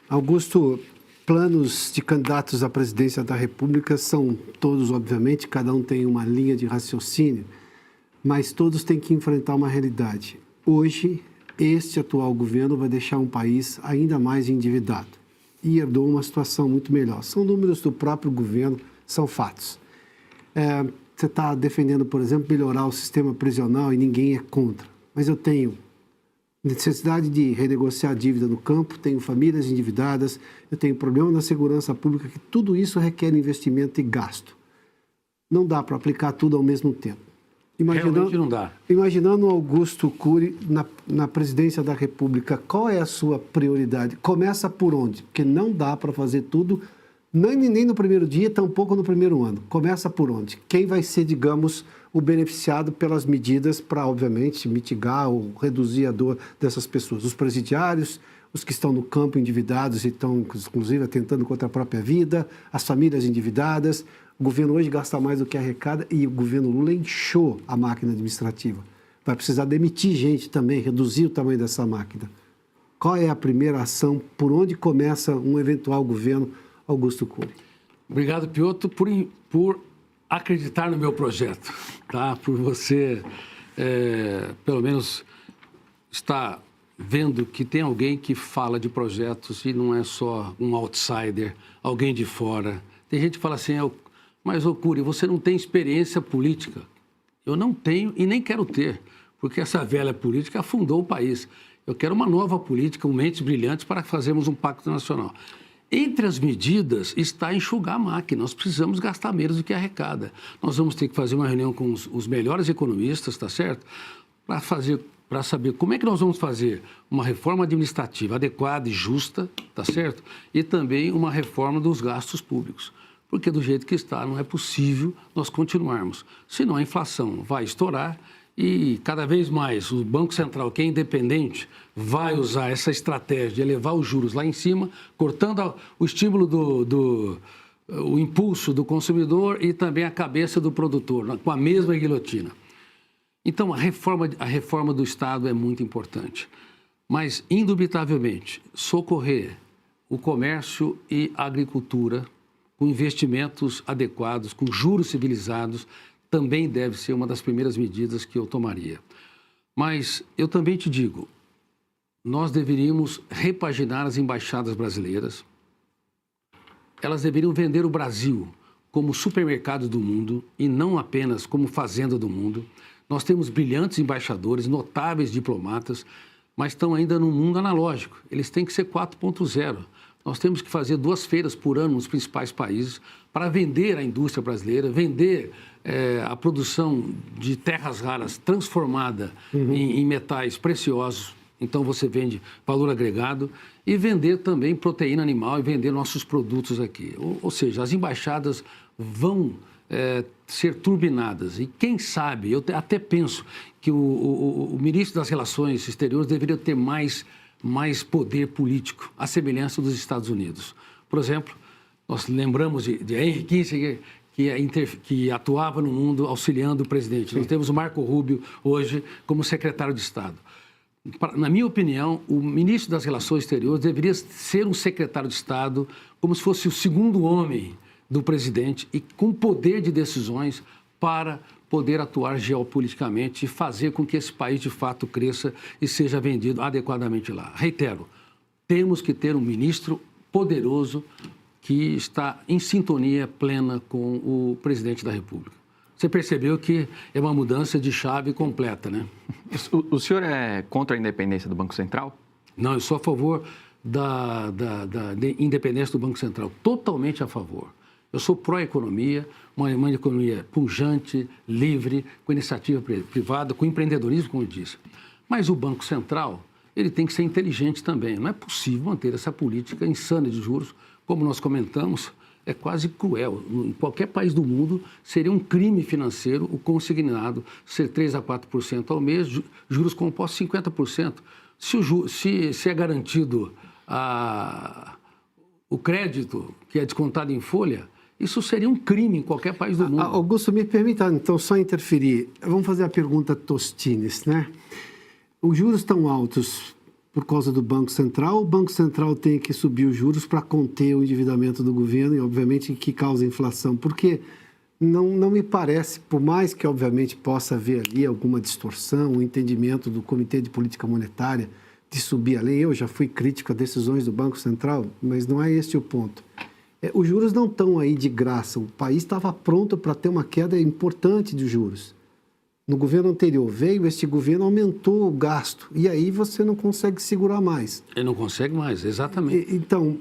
Augusto, planos de candidatos à presidência da República são todos, obviamente, cada um tem uma linha de raciocínio, mas todos têm que enfrentar uma realidade. Hoje, este atual governo vai deixar um país ainda mais endividado e herdou uma situação muito melhor. São números do próprio governo, são fatos. Você está defendendo, por exemplo, melhorar o sistema prisional e ninguém é contra, mas eu tenho necessidade de renegociar a dívida no campo, tenho famílias endividadas, eu tenho problema na segurança pública, que tudo isso requer investimento e gasto. Não dá para aplicar tudo ao mesmo tempo. Realmente não dá. Imaginando Augusto Cury na presidência da República, qual é a sua prioridade? Começa por onde? Porque não dá para fazer tudo, nem no primeiro dia, tampouco no primeiro ano. Começa por onde? Quem vai ser, digamos, o beneficiado pelas medidas para, obviamente, mitigar ou reduzir a dor dessas pessoas? Os presidiários, os que estão no campo endividados e estão, inclusive, atentando contra a própria vida, as famílias endividadas. O governo hoje gasta mais do que arrecada e o governo Lula inchou a máquina administrativa. Vai precisar demitir gente também, reduzir o tamanho dessa máquina. Qual é a primeira ação? Por onde começa um eventual governo Augusto Cury? Obrigado, Piotr, por acreditar no meu projeto, tá? Por você, pelo menos, estar vendo que tem alguém que fala de projetos e não é só um outsider, alguém de fora. Tem gente que fala assim, mas, Cury, você não tem experiência política. Eu não tenho e nem quero ter, porque essa velha política afundou o país. Eu quero uma nova política, mentes brilhantes para fazermos um pacto nacional. Entre as medidas está enxugar a máquina. Nós precisamos gastar menos do que arrecada. Nós vamos ter que fazer uma reunião com os melhores economistas, tá certo? Para saber como é que nós vamos fazer uma reforma administrativa adequada e justa, tá certo? E também uma reforma dos gastos públicos. Porque do jeito que está, não é possível nós continuarmos. Senão a inflação vai estourar e cada vez mais o Banco Central, que é independente, vai usar essa estratégia de elevar os juros lá em cima, cortando o estímulo o impulso do consumidor e também a cabeça do produtor, com a mesma guilhotina. Então, a reforma do Estado é muito importante. Mas, indubitavelmente, socorrer o comércio e a agricultura com investimentos adequados, com juros civilizados, também deve ser uma das primeiras medidas que eu tomaria. Mas eu também te digo, nós deveríamos repaginar as embaixadas brasileiras. Elas deveriam vender o Brasil como supermercado do mundo e não apenas como fazenda do mundo. Nós temos brilhantes embaixadores, notáveis diplomatas, mas estão ainda no mundo analógico. Eles têm que ser 4.0. Nós temos que fazer 2 feiras por ano nos principais países para vender a indústria brasileira, vender a produção de terras raras transformada em metais preciosos. Então, você vende valor agregado e vender também proteína animal e vender nossos produtos aqui. Ou seja, as embaixadas vão ser turbinadas. E quem sabe, eu até penso que o ministro das Relações Exteriores deveria ter mais poder político, à semelhança dos Estados Unidos. Por exemplo, nós lembramos de Henry Kissinger, que atuava no mundo auxiliando o presidente. Sim. Nós temos o Marco Rubio hoje como secretário de Estado. Na minha opinião, o ministro das Relações Exteriores deveria ser um secretário de Estado como se fosse o segundo homem do presidente e com poder de decisões para poder atuar geopoliticamente e fazer com que esse país, de fato, cresça e seja vendido adequadamente lá. Reitero, temos que ter um ministro poderoso que está em sintonia plena com o presidente da República. Você percebeu que é uma mudança de chave completa, né? O senhor é contra a independência do Banco Central? Não, eu sou a favor da independência do Banco Central, totalmente a favor. Eu sou pró-economia, uma economia pujante, livre, com iniciativa privada, com empreendedorismo, como eu disse. Mas o Banco Central, ele tem que ser inteligente também. Não é possível manter essa política insana de juros, como nós comentamos, é quase cruel. Em qualquer país do mundo, seria um crime financeiro o consignado ser 3% a 4% ao mês, juros compostos 50%. Se é garantido o crédito, que é descontado em folha, isso seria um crime em qualquer país do mundo. Augusto, me permita, então, só interferir. Vamos fazer a pergunta Tostines, né? Os juros tão altos por causa do Banco Central, o Banco Central tem que subir os juros para conter o endividamento do governo e, obviamente, que causa inflação. Porque não me parece, por mais que, obviamente, possa haver ali alguma distorção, o entendimento do Comitê de Política Monetária de subir a lei. Eu já fui crítico a decisões do Banco Central, mas não é esse o ponto. Os juros não estão aí de graça. O país estava pronto para ter uma queda importante de juros. No governo anterior veio, este governo aumentou o gasto. E aí você não consegue segurar mais. Ele não consegue mais, exatamente. Então,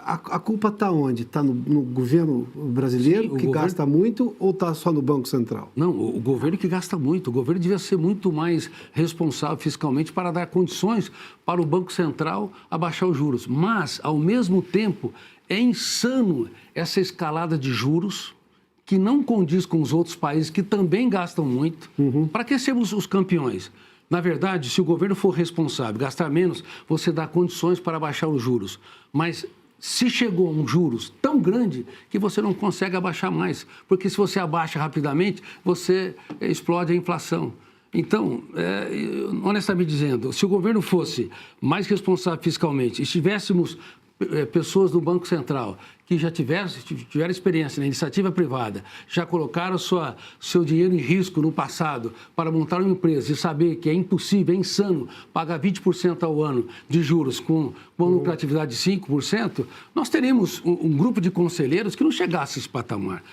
a culpa está onde? Está no governo brasileiro, Sim, que gasta muito, ou está só no Banco Central? Não, o governo que gasta muito. O governo devia ser muito mais responsável fiscalmente para dar condições para o Banco Central abaixar os juros. Mas, ao mesmo tempo, é insano essa escalada de juros que não condiz com os outros países que também gastam muito. Para que sermos os campeões? Na verdade, se o governo for responsável, gastar menos, você dá condições para abaixar os juros. Mas se chegou a um juros tão grande que você não consegue abaixar mais, porque se você abaixa rapidamente, você explode a inflação. Então, honestamente dizendo, se o governo fosse mais responsável fiscalmente e tivéssemos pessoas do Banco Central que já tiveram experiência na iniciativa privada, já colocaram seu dinheiro em risco no passado para montar uma empresa e saber que é impossível, é insano pagar 20% ao ano de juros com uma lucratividade de 5%, nós teríamos um grupo de conselheiros que não chegasse a esse patamar.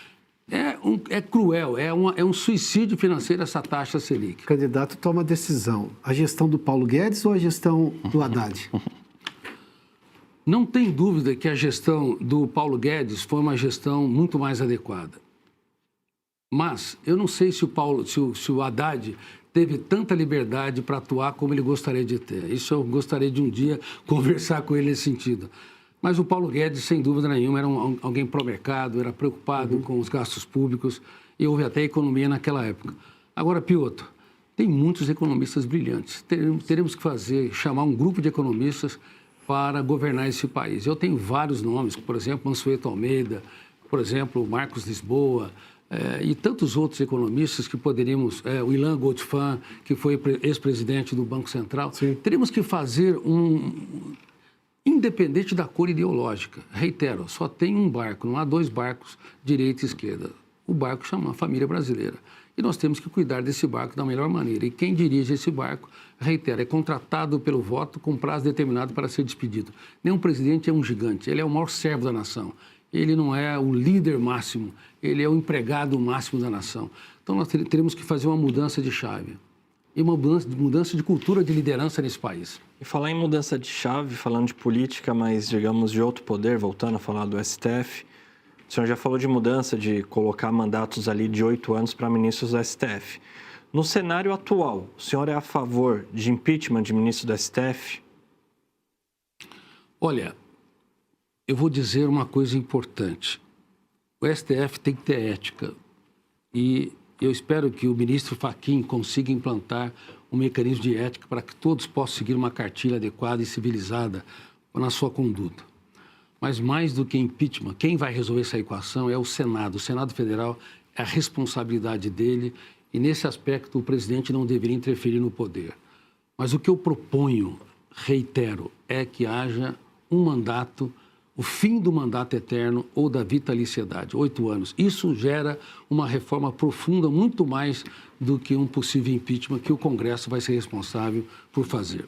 É cruel, é um suicídio financeiro essa taxa Selic. O candidato toma decisão. A gestão do Paulo Guedes ou a gestão do Haddad? Não tem dúvida que a gestão do Paulo Guedes foi uma gestão muito mais adequada. Mas eu não sei se o Haddad teve tanta liberdade para atuar como ele gostaria de ter. Isso eu gostaria de um dia conversar com ele nesse sentido. Mas o Paulo Guedes, sem dúvida nenhuma, era alguém pró-mercado, era preocupado com os gastos públicos e houve até economia naquela época. Agora, Piotr, tem muitos economistas brilhantes. Teremos que chamar um grupo de economistas para governar esse país. Eu tenho vários nomes, por exemplo, Mansueto Almeida, por exemplo, Marcos Lisboa, e tantos outros economistas que poderíamos, o Ilan Goldfan, que foi ex-presidente do Banco Central. Sim. Teríamos que fazer independente da cor ideológica. Reitero, só tem um barco, não há dois barcos, direita e esquerda. O barco chama Família Brasileira. E nós temos que cuidar desse barco da melhor maneira. E quem dirige esse barco, reitero, é contratado pelo voto com prazo determinado para ser despedido. Nenhum presidente é um gigante, ele é o maior servo da nação. Ele não é o líder máximo, ele é o empregado máximo da nação. Então nós teremos que fazer uma mudança de chave. E uma mudança de cultura de liderança nesse país. E falar em mudança de chave, falando de política, mas digamos de outro poder, voltando a falar do STF, o senhor já falou de mudança, de colocar mandatos ali de 8 anos para ministros do STF. No cenário atual, o senhor é a favor de impeachment de ministro do STF? Olha, eu vou dizer uma coisa importante. O STF tem que ter ética. E eu espero que o ministro Fachin consiga implantar um mecanismo de ética para que todos possam seguir uma cartilha adequada e civilizada na sua conduta. Mas mais do que impeachment, quem vai resolver essa equação é o Senado. O Senado Federal é a responsabilidade dele e, nesse aspecto, o presidente não deveria interferir no poder. Mas o que eu proponho, reitero, é que haja um mandato, o fim do mandato eterno ou da vitaliciedade, 8 anos. Isso gera uma reforma profunda, muito mais do que um possível impeachment que o Congresso vai ser responsável por fazer.